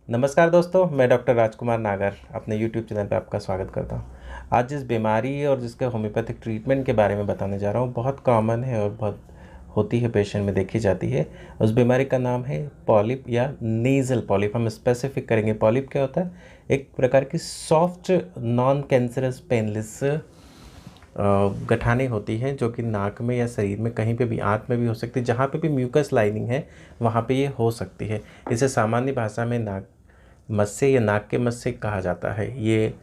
नमस्कार दोस्तों, मैं डॉक्टर राजकुमार नागर अपने यूट्यूब चैनल पे आपका स्वागत करता हूँ। आज जिस बीमारी और जिसके होम्योपैथिक ट्रीटमेंट के बारे में बताने जा रहा हूँ, बहुत कॉमन है और बहुत होती है, पेशेंट में देखी जाती है। उस बीमारी का नाम है पॉलिप या नेज़ल पॉलिप। हम स्पेसिफिक करेंगे। पॉलिप क्या होता है? एक प्रकार की सॉफ्ट नॉन कैंसरस पेनलेस गठाने होती हैं जो कि नाक में या शरीर में कहीं पे भी, आंत में भी हो सकती है। जहाँ पे भी म्यूकस लाइनिंग है वहाँ पे ये हो सकती है। इसे सामान्य भाषा में नाक मस्से या नाक के मस्से कहा जाता है। ये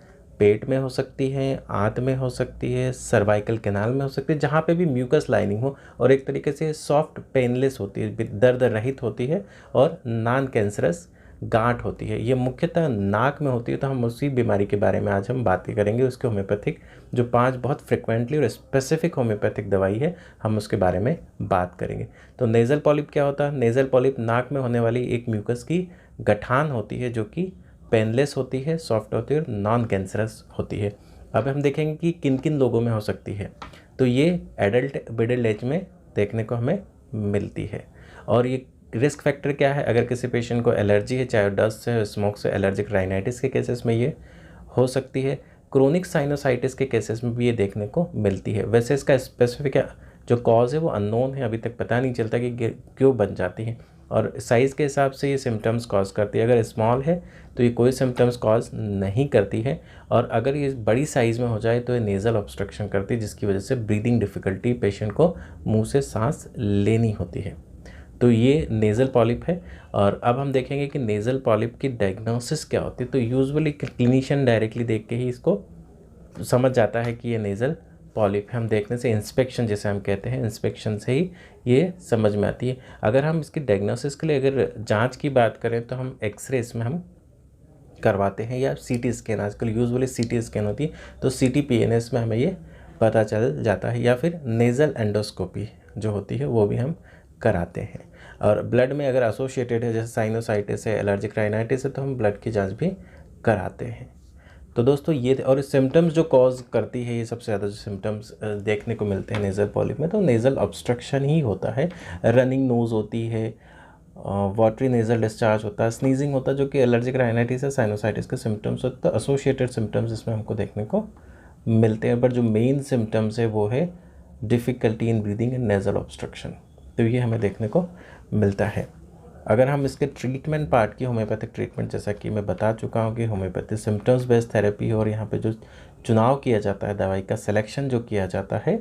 पेट में हो सकती है, आंत में हो सकती है, सर्वाइकल कैनाल में हो सकती है, जहाँ पे भी म्यूकस लाइनिंग हो और एक तरीके से सॉफ्ट पेनलेस होती है, दर्द रहित होती है और नॉन कैंसरस गांठ होती है। ये मुख्यतः नाक में होती है। तो हम उसी बीमारी के बारे में आज हम बात करेंगे। उसके होम्योपैथिक जो 5 बहुत फ्रिक्वेंटली और स्पेसिफिक होम्योपैथिक दवाई है, हम उसके बारे में बात करेंगे। तो नेज़ल पॉलिप क्या होता है? नेज़ल पॉलिप नाक में होने वाली एक म्यूकस की गठान होती है जो कि पेनलेस होती है, सॉफ्ट होती है और नॉन कैंसरस होती है। अब हम देखेंगे कि किन किन लोगों में हो सकती है। तो ये एडल्ट मिडिल एज में देखने को हमें मिलती है। और ये रिस्क फैक्टर क्या है? अगर किसी पेशेंट को एलर्जी है, चाहे डस्ट से, स्मोक से, एलर्जिक राइनाइटिस के केसेस में ये हो सकती है। क्रोनिक साइनोसाइटिस के केसेस में भी ये देखने को मिलती है। वैसे इसका स्पेसिफिक जो कॉज है वो अननोन है, अभी तक पता नहीं चलता कि क्यों बन जाती है। और साइज़ के हिसाब से ये सिम्टम्स कॉज करती है। अगर स्मॉल है तो ये कोई सिम्टम्स कॉज नहीं करती है, और अगर ये बड़ी साइज़ में हो जाए तो ये नेज़ल ऑब्स्ट्रक्शन करती है, जिसकी वजह से ब्रीदिंग डिफ़िकल्टी, पेशेंट को मुंह से सांस लेनी होती है। तो ये नेज़ल पॉलिप है। और अब हम देखेंगे कि नेज़ल पॉलिप की डायग्नोसिस क्या होती है। तो यूजुअली क्लिनिशियन डायरेक्टली देख के ही इसको समझ जाता है कि ये नेज़ल पॉलिप है। हम देखने से, इंस्पेक्शन जिसे हम कहते हैं, इंस्पेक्शन से ही ये समझ में आती है। अगर हम इसकी डायग्नोसिस के लिए अगर जांच की बात करें तो हम एक्सरे इसमें हम करवाते हैं, या सीटी स्कैन, आजकल यूजुअली सीटी स्कैन होती है, तो सीटी पीएनएस में हमें ये पता चल जाता है। या फिर नेज़ल एंडोस्कोपी जो होती है वो भी हम कराते हैं। और ब्लड में अगर एसोसिएटेड है, जैसे साइनोसाइटिस है, एलर्जिक राइनाइटिस है, तो हम ब्लड की जांच भी कराते हैं। तो दोस्तों ये और सिम्टम्स जो कॉज करती है, ये सबसे ज़्यादा जो सिम्टम्स देखने को मिलते हैं नेज़ल पॉलिप में, तो नेज़ल ऑब्स्ट्रक्शन ही होता है। रनिंग नोज़ होती है, वाटरी नेज़ल डिस्चार्ज होता है, स्नीजिंग होता है, जो कि एलर्जिक राइनाइटिस या साइनोसाइटिस के सिम्टम्स होते हैं। एसोसिएटेड सिम्टम्स इसमें हमको देखने को मिलते हैं, बट जो मेन सिम्टम्स है वो है difficulty in breathing and nasal obstruction. तो ये हमें देखने को मिलता है। अगर हम इसके ट्रीटमेंट पार्ट की, होम्योपैथिक ट्रीटमेंट, जैसा कि मैं बता चुका हूँ कि होम्योपैथी सिम्टम्स बेस्ड थेरेपी है, और यहाँ पे जो चुनाव किया जाता है, दवाई का सिलेक्शन जो किया जाता है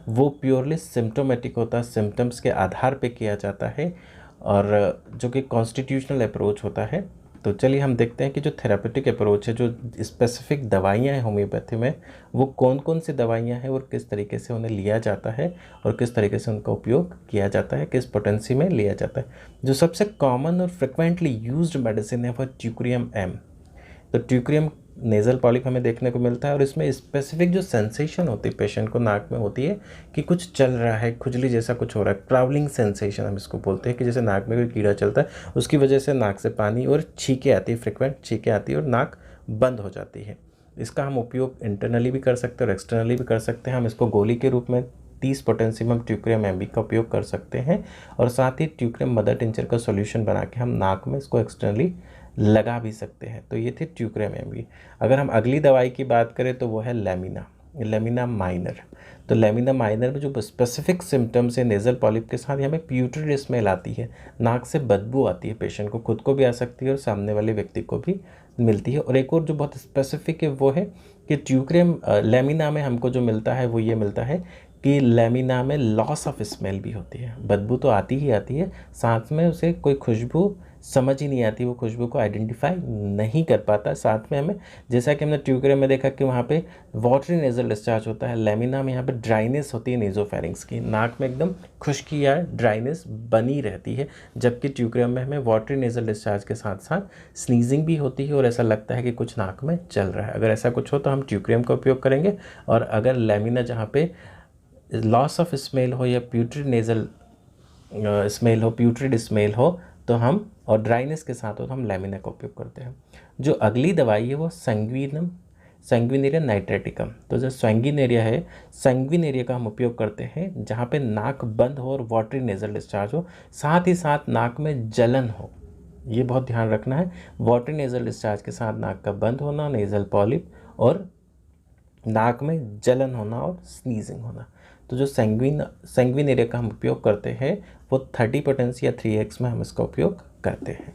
वो प्योरली सिम्टोमेटिक होता है, सिम्टम्स के आधार पे किया जाता है, और जो कि कॉन्स्टिट्यूशनल अप्रोच होता है। तो चलिए हम देखते हैं कि जो थेरापेटिक अप्रोच है, जो स्पेसिफिक दवाइयाँ हैं होम्योपैथी में, वो कौन कौन सी दवाइयाँ हैं और किस तरीके से उन्हें लिया जाता है और किस तरीके से उनका उपयोग किया जाता है, किस पोटेंसी में लिया जाता है। जो सबसे कॉमन और फ्रिक्वेंटली यूज्ड मेडिसिन है वो ट्यूक्रियम एम। तो ट्यूक्रियम नेज़ल पॉलिप हमें देखने को मिलता है, और इसमें स्पेसिफिक जो सेंसेशन होती है पेशेंट को नाक में होती है कि कुछ चल रहा है, खुजली जैसा कुछ हो रहा है, ट्रैवलिंग सेंसेशन हम इसको बोलते हैं, कि जैसे नाक में कोई कीड़ा चलता है, उसकी वजह से नाक से पानी और छींकें आती है, फ्रिक्वेंट छींकें आती है और नाक बंद हो जाती है। इसका हम उपयोग इंटरनली भी कर सकते हैं और एक्सटर्नली भी कर सकते हैं। हम इसको गोली के रूप में 30 पोटेंशियम ट्यूक्रियम एमबी का उपयोग कर सकते हैं, और साथ ही ट्यूक्रियम मदर टिंचर का सॉल्यूशन बना के हम नाक में इसको एक्सटर्नली लगा भी सकते हैं। तो ये थे ट्यूक्रियम एमबी। अगर हम अगली दवाई की बात करें तो वो है लेमिना, लेमिना माइनर। तो लेमिना माइनर में जो स्पेसिफिक सिम्टम्स है नेज़ल पॉलिप के साथ, हमें प्यूट्रिड स्मेल आती है, नाक से बदबू आती है, पेशेंट को खुद को भी आ सकती है और सामने वाले व्यक्ति को भी मिलती है। और एक और जो बहुत स्पेसिफिक है वो है कि ट्यूक्रियम लेमिना में हमको जो मिलता है वो ये मिलता है कि लेमिना में लॉस ऑफ स्मेल भी होती है। बदबू तो आती ही आती है, साथ में उसे कोई खुशबू समझ ही नहीं आती, वो खुशबू को आइडेंटिफाई नहीं कर पाता। साथ में हमें, जैसा कि हमने ट्यूक्रियम में देखा कि वहाँ पे वाटरी नेज़ल डिस्चार्ज होता है, लेमिना में यहाँ पे ड्राइनेस होती है नेज़ोफेरिंक्स की, नाक में एकदम खुश्की या ड्राइनेस बनी रहती है। जबकि ट्यूक्रियम में हमें वाटरी नेज़ल डिस्चार्ज के साथ साथ स्नीजिंग भी होती है और ऐसा लगता है कि कुछ नाक में चल रहा है। अगर ऐसा कुछ हो तो हम ट्यूक्रियम का उपयोग करेंगे। और अगर लेमिना जहाँ पे लॉस ऑफ स्मेल हो या प्यूट्रिड नेज़ल स्मेल हो, प्यूट्रिड स्मेल हो, तो हम, और ड्राइनेस के साथ हो, तो हम लेमिना का उपयोग करते हैं। जो अगली दवाई है वो संगविनम, संगविनेरिया नाइट्रेटिकम। तो जो संगविनेरिया है, संगविनेरिया का हम उपयोग करते हैं जहाँ पे नाक बंद हो और वाटरी नेज़ल डिस्चार्ज हो, साथ ही साथ नाक में जलन हो। ये बहुत ध्यान रखना है। वाटरी नेज़ल डिस्चार्ज के साथ नाक का बंद होना, नेज़ल पॉलिप और नाक में जलन होना और स्नीजिंग होना। तो जो सेंग्विन एरिया का हम उपयोग करते हैं वो 30 पोटेंसी या 3x में हम इसका उपयोग करते हैं।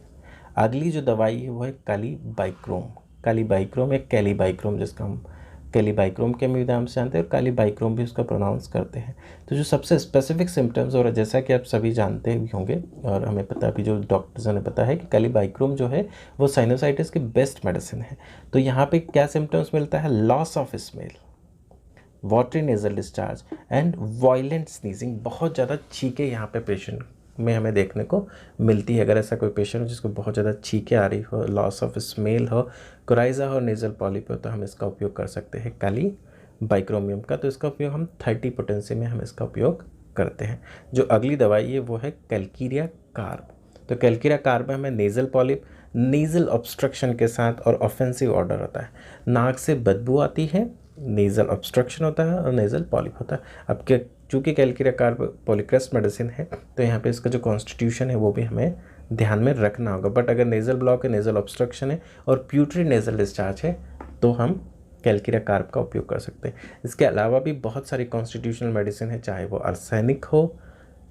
अगली जो दवाई है वो है कालीबाइक्रोम। कालीबाइक्रोम या कैलीबाइक्रोम, जिसका हम कैलीबाइक्रोम के नाम से जानते हैं और कालीबाइक्रोम भी उसका प्रोनाउंस करते हैं। तो जो सबसे स्पेसिफिक सिम्टम्स, और जैसा कि आप सभी जानते भी होंगे और हमें पता भी, जो डॉक्टर्स ने बताया है कि कालीबाइक्रोम जो है वो साइनोसाइटिस की बेस्ट मेडिसिन है। तो यहाँ पे क्या सिम्टम्स मिलता है? Loss of smell, watery nasal discharge and violent sneezing. बहुत ज़्यादा छींकें यहाँ पे पेशेंट में हमें देखने को मिलती है। अगर ऐसा कोई पेशेंट हो जिसको बहुत ज़्यादा छींकें आ रही हो, लॉस ऑफ स्मेल हो, कोराइजा हो, नेजल पॉलिप हो, तो हम इसका उपयोग कर सकते हैं कालीबाइक्रोमियम का। तो इसका उपयोग हम 30 पोटेंसी में हम इसका उपयोग करते हैं। जो अगली दवाई है वो है कैलकीरिया कार्ब। तो कैलकीरिया कार्ब में हमें नेजल पॉलिप, नेजल ऑब्स्ट्रक्शन के साथ और ऑफेंसिव ऑर्डर होता है। नाक से बदबू आती है, नेज़ल ऑब्स्ट्रक्शन होता है और नेज़ल पॉलिप होता है। अब क्या, चूँकि कैलकीरिया कार्ब पॉलीक्रेस्ट मेडिसिन है तो यहाँ पे इसका जो कॉन्स्टिट्यूशन है वो भी हमें ध्यान में रखना होगा। बट अगर नेज़ल ब्लॉक है, नेज़ल ऑब्स्ट्रक्शन है और प्यूटरी नेज़ल डिस्चार्ज है तो हम कैलकीरिया कार्ब का उपयोग कर सकते हैं। इसके अलावा भी बहुत सारी कॉन्स्टिट्यूशनल मेडिसिन है, चाहे वो आर्सेनिक हो,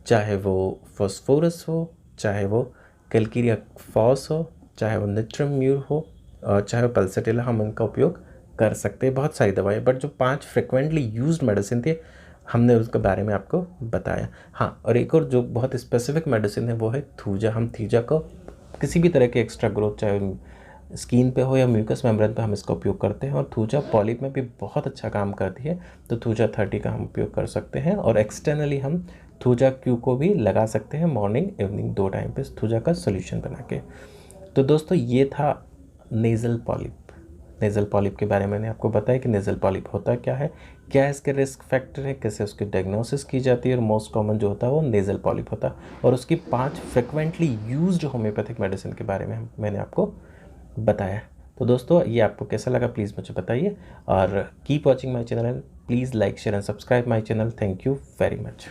चाहे वो फॉस्फोरस हो, चाहे वो कैलकीरिया फॉस हो, चाहे वो निट्रम्यूर हो और चाहे वो पल्सेटिला, हम इनका उपयोग कर सकते हैं। बहुत सारी दवाएं, बट जो 5 फ्रिक्वेंटली यूज्ड मेडिसिन थे हमने उसके बारे में आपको बताया। हाँ, और एक और जो बहुत स्पेसिफिक मेडिसिन है वो है थूजा। हम थूजा को किसी भी तरह के एक्स्ट्रा ग्रोथ, चाहे स्किन पे हो या म्यूकस मेम्ब्रेन पे, हम इसका उपयोग करते हैं। और थूजा पॉलिप में भी बहुत अच्छा काम करती है, तो थूजा 30 का हम उपयोग कर सकते हैं। और एक्सटर्नली हम थूजा क्यू को भी लगा सकते हैं मॉर्निंग इवनिंग 2 टाइम पे थूजा का सोल्यूशन बना के। तो दोस्तों ये था नेज़ल पॉलिप। नेज़ल पॉलिप के बारे में मैंने आपको बताया कि नेज़ल पॉलिप होता क्या है, क्या इसके रिस्क फैक्टर है, कैसे उसकी डायग्नोसिस की जाती है, और मोस्ट कॉमन जो होता है वो नेज़ल पॉलिप होता है। और उसकी 5 फ्रिक्वेंटली यूज्ड होम्योपैथिक मेडिसिन के बारे में मैंने आपको बताया। तो दोस्तों ये आपको कैसा लगा प्लीज़ मुझे बताइए, और keep watching my channel and please like share and subscribe my channel. Thank you very much.